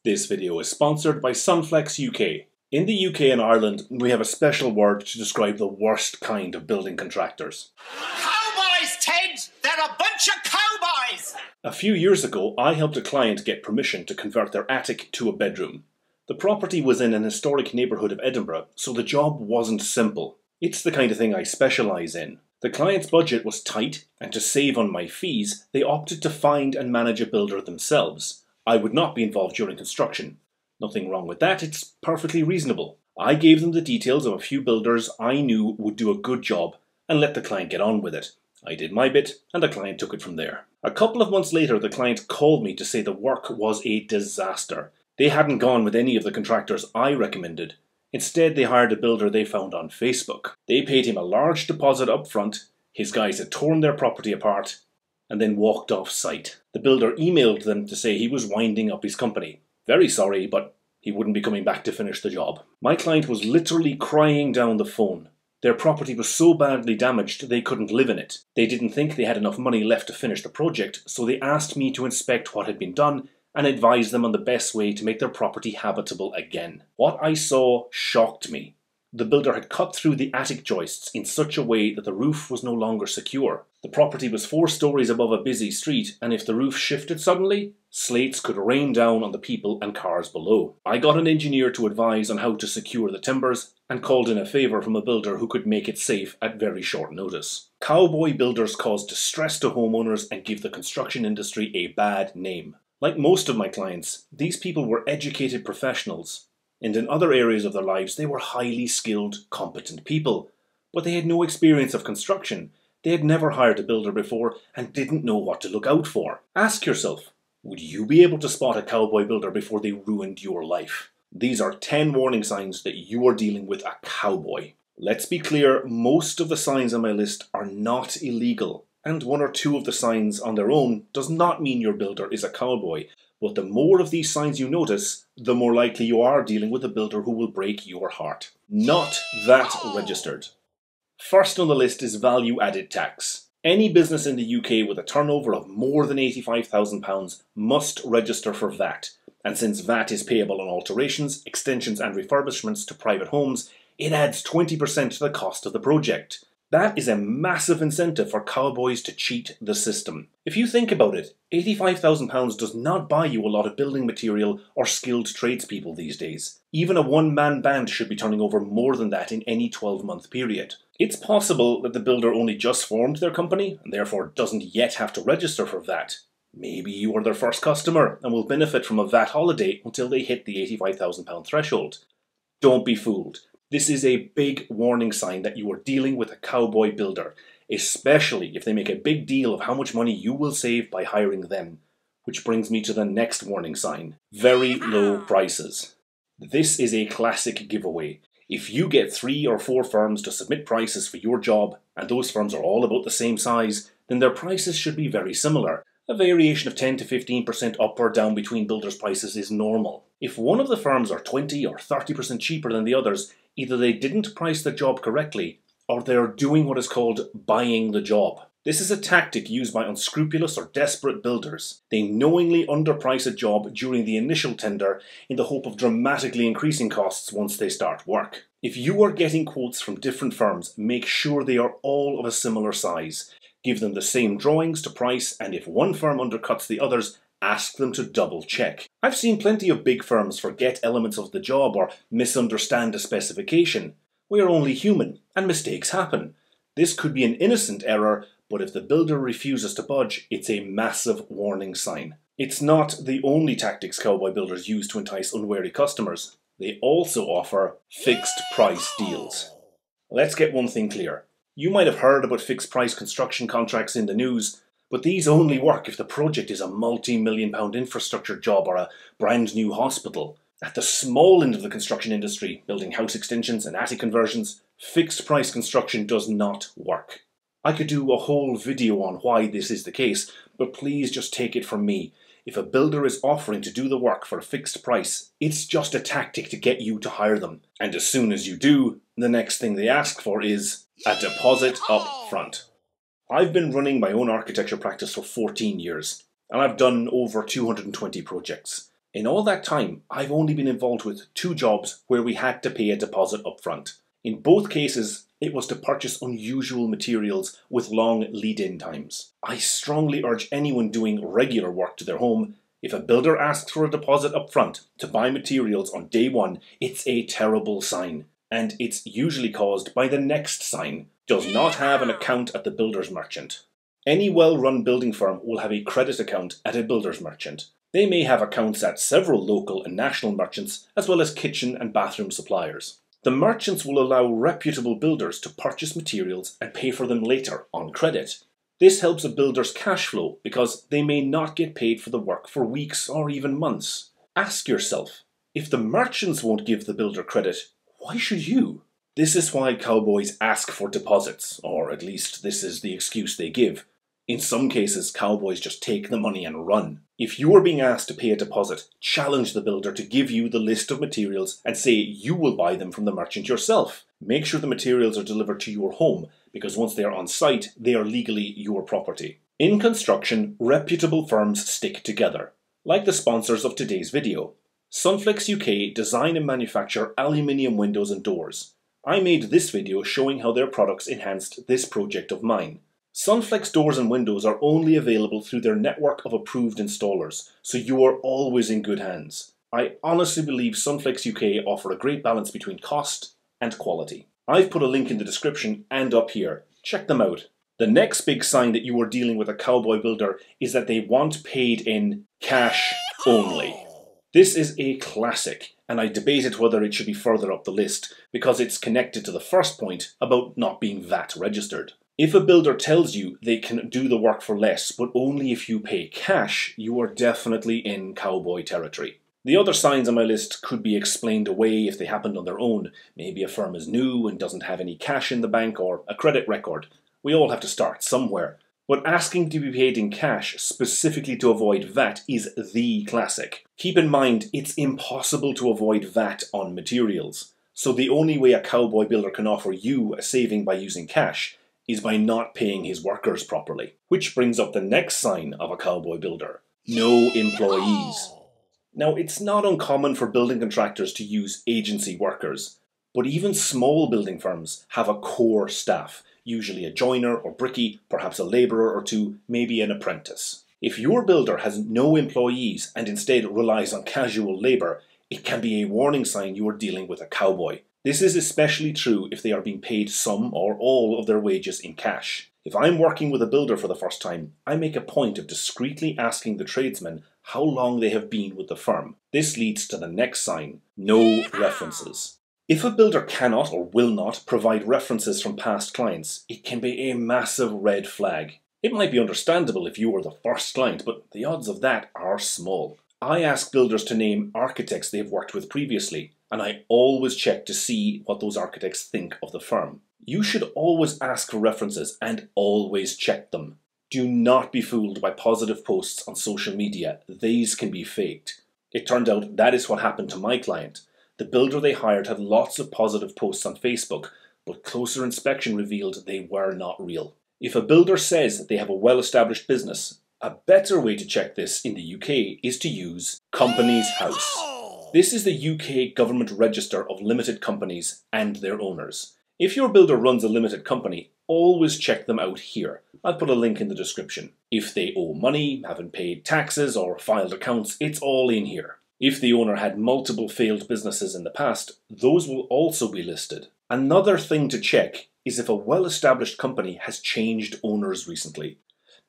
This video is sponsored by Sunflex UK. In the UK and Ireland, we have a special word to describe the worst kind of building contractors. Cowboys, Ted! They're a bunch of cowboys! A few years ago, I helped a client get permission to convert their attic to a bedroom. The property was in an historic neighbourhood of Edinburgh, so the job wasn't simple. It's the kind of thing I specialise in. The client's budget was tight, and to save on my fees, they opted to find and manage a builder themselves. I would not be involved during construction. Nothing wrong with that, it's perfectly reasonable. I gave them the details of a few builders I knew would do a good job and let the client get on with it. I did my bit and the client took it from there. A couple of months later, the client called me to say the work was a disaster. They hadn't gone with any of the contractors I recommended. Instead, they hired a builder they found on Facebook. They paid him a large deposit up front, his guys had torn their property apart, and then walked off site. The builder emailed them to say he was winding up his company. Very sorry, but he wouldn't be coming back to finish the job. My client was literally crying down the phone. Their property was so badly damaged they couldn't live in it. They didn't think they had enough money left to finish the project, so they asked me to inspect what had been done and advise them on the best way to make their property habitable again. What I saw shocked me. The builder had cut through the attic joists in such a way that the roof was no longer secure. The property was 4 stories above a busy street, and if the roof shifted suddenly, slates could rain down on the people and cars below. I got an engineer to advise on how to secure the timbers, and called in a favour from a builder who could make it safe at very short notice. Cowboy builders cause distress to homeowners and give the construction industry a bad name. Like most of my clients, these people were educated professionals, and in other areas of their lives they were highly skilled, competent people. But they had no experience of construction. They had never hired a builder before and didn't know what to look out for. Ask yourself, would you be able to spot a cowboy builder before they ruined your life? These are 10 warning signs that you are dealing with a cowboy. Let's be clear, most of the signs on my list are not illegal, and 1 or 2 of the signs on their own does not mean your builder is a cowboy. But the more of these signs you notice, the more likely you are dealing with a builder who will break your heart. Not VAT registered. First on the list is value-added tax. Any business in the UK with a turnover of more than £85,000 must register for VAT. And since VAT is payable on alterations, extensions and refurbishments to private homes, it adds 20% to the cost of the project. That is a massive incentive for cowboys to cheat the system. If you think about it, £85,000 does not buy you a lot of building material or skilled tradespeople these days. Even a one-man band should be turning over more than that in any 12-month period. It's possible that the builder only just formed their company and therefore doesn't yet have to register for VAT. Maybe you are their first customer and will benefit from a VAT holiday until they hit the £85,000 threshold. Don't be fooled. This is a big warning sign that you are dealing with a cowboy builder, especially if they make a big deal of how much money you will save by hiring them. Which brings me to the next warning sign: very low prices. This is a classic giveaway. If you get 3 or 4 firms to submit prices for your job, and those firms are all about the same size, then their prices should be very similar. A variation of 10 to 15% up or down between builders' prices is normal. If one of the firms are 20 or 30% cheaper than the others, either they didn't price the job correctly, or they are doing what is called buying the job. This is a tactic used by unscrupulous or desperate builders. They knowingly underprice a job during the initial tender in the hope of dramatically increasing costs once they start work. If you are getting quotes from different firms, make sure they are all of a similar size. Give them the same drawings to price, and if one firm undercuts the others, ask them to double check. I've seen plenty of big firms forget elements of the job or misunderstand a specification. We are only human, and mistakes happen. This could be an innocent error, but if the builder refuses to budge, it's a massive warning sign. It's not the only tactics cowboy builders use to entice unwary customers. They also offer fixed price deals. Let's get one thing clear. You might have heard about fixed price construction contracts in the news, but these only work if the project is a multi-million-pound infrastructure job or a brand new hospital. At the small end of the construction industry, building house extensions and attic conversions, fixed price construction does not work. I could do a whole video on why this is the case, but please just take it from me. If a builder is offering to do the work for a fixed price, it's just a tactic to get you to hire them. And as soon as you do, the next thing they ask for is a deposit up front. I've been running my own architecture practice for 14 years, and I've done over 220 projects. In all that time, I've only been involved with 2 jobs where we had to pay a deposit up front. In both cases, it was to purchase unusual materials with long lead-in times. I strongly urge anyone doing regular work to their home, if a builder asks for a deposit up front to buy materials on day 1, it's a terrible sign. And it's usually caused by the next sign: does not have an account at the builder's merchant. Any well-run building firm will have a credit account at a builder's merchant. They may have accounts at several local and national merchants, as well as kitchen and bathroom suppliers. The merchants will allow reputable builders to purchase materials and pay for them later on credit. This helps a builder's cash flow because they may not get paid for the work for weeks or even months. Ask yourself, if the merchants won't give the builder credit, why should you? This is why cowboys ask for deposits, or at least this is the excuse they give. In some cases, cowboys just take the money and run. If you are being asked to pay a deposit, challenge the builder to give you the list of materials and say you will buy them from the merchant yourself. Make sure the materials are delivered to your home, because once they are on site, they are legally your property. In construction, reputable firms stick together, like the sponsors of today's video. Sunflex UK design and manufacture aluminium windows and doors. I made this video showing how their products enhanced this project of mine. Sunflex doors and windows are only available through their network of approved installers, so you are always in good hands. I honestly believe Sunflex UK offer a great balance between cost and quality. I've put a link in the description and up here. Check them out. The next big sign that you are dealing with a cowboy builder is that they want paid in cash only. This is a classic, and I debated whether it should be further up the list because it's connected to the first point about not being VAT registered. If a builder tells you they can do the work for less, but only if you pay cash, you are definitely in cowboy territory. The other signs on my list could be explained away if they happened on their own. Maybe a firm is new and doesn't have any cash in the bank or a credit record. We all have to start somewhere. But asking to be paid in cash specifically to avoid VAT is the classic. Keep in mind, it's impossible to avoid VAT on materials. So the only way a cowboy builder can offer you a saving by using cash is by not paying his workers properly. Which brings up the next sign of a cowboy builder: no employees. Now, it's not uncommon for building contractors to use agency workers, but even small building firms have a core staff, usually a joiner or brickie, perhaps a labourer or 2, maybe an apprentice. If your builder has no employees and instead relies on casual labour, it can be a warning sign you are dealing with a cowboy. This is especially true if they are being paid some or all of their wages in cash. If I'm working with a builder for the first time, I make a point of discreetly asking the tradesman how long they have been with the firm. This leads to the next sign: no references. If a builder cannot or will not provide references from past clients, it can be a massive red flag. It might be understandable if you were the first client, but the odds of that are small. I ask builders to name architects they've worked with previously, and I always check to see what those architects think of the firm. You should always ask for references and always check them. Do not be fooled by positive posts on social media. These can be faked. It turned out that is what happened to my client. The builder they hired had lots of positive posts on Facebook, but closer inspection revealed they were not real. If a builder says they have a well-established business, a better way to check this in the UK is to use Companies House. This is the UK government register of limited companies and their owners. If your builder runs a limited company, always check them out here. I'll put a link in the description. If they owe money, haven't paid taxes or filed accounts, it's all in here. If the owner had multiple failed businesses in the past, those will also be listed. Another thing to check is if a well-established company has changed owners recently.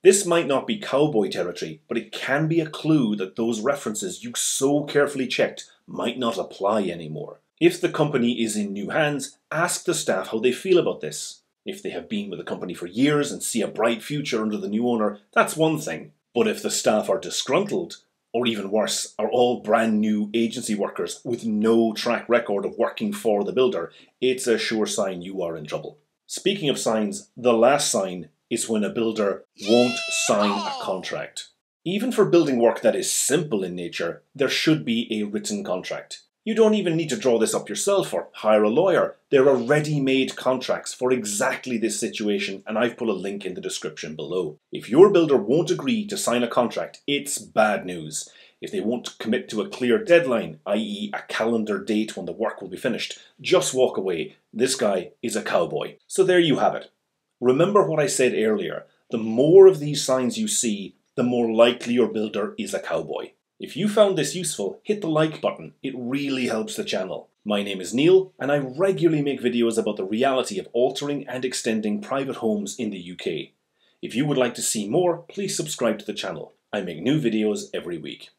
This might not be cowboy territory, but it can be a clue that those references you so carefully checked might not apply anymore. If the company is in new hands, ask the staff how they feel about this. If they have been with the company for years and see a bright future under the new owner, that's one thing. But if the staff are disgruntled, or even worse, are all brand new agency workers with no track record of working for the builder, it's a sure sign you are in trouble. Speaking of signs, the last sign is when a builder won't sign a contract. Even for building work that is simple in nature, there should be a written contract. You don't even need to draw this up yourself or hire a lawyer. There are ready-made contracts for exactly this situation, and I've put a link in the description below. If your builder won't agree to sign a contract, it's bad news. If they won't commit to a clear deadline, i.e. a calendar date when the work will be finished, just walk away. This guy is a cowboy. So there you have it. Remember what I said earlier. The more of these signs you see, the more likely your builder is a cowboy. If you found this useful, hit the like button. It really helps the channel. My name is Neil, and I regularly make videos about the reality of altering and extending private homes in the UK. If you would like to see more, please subscribe to the channel. I make new videos every week.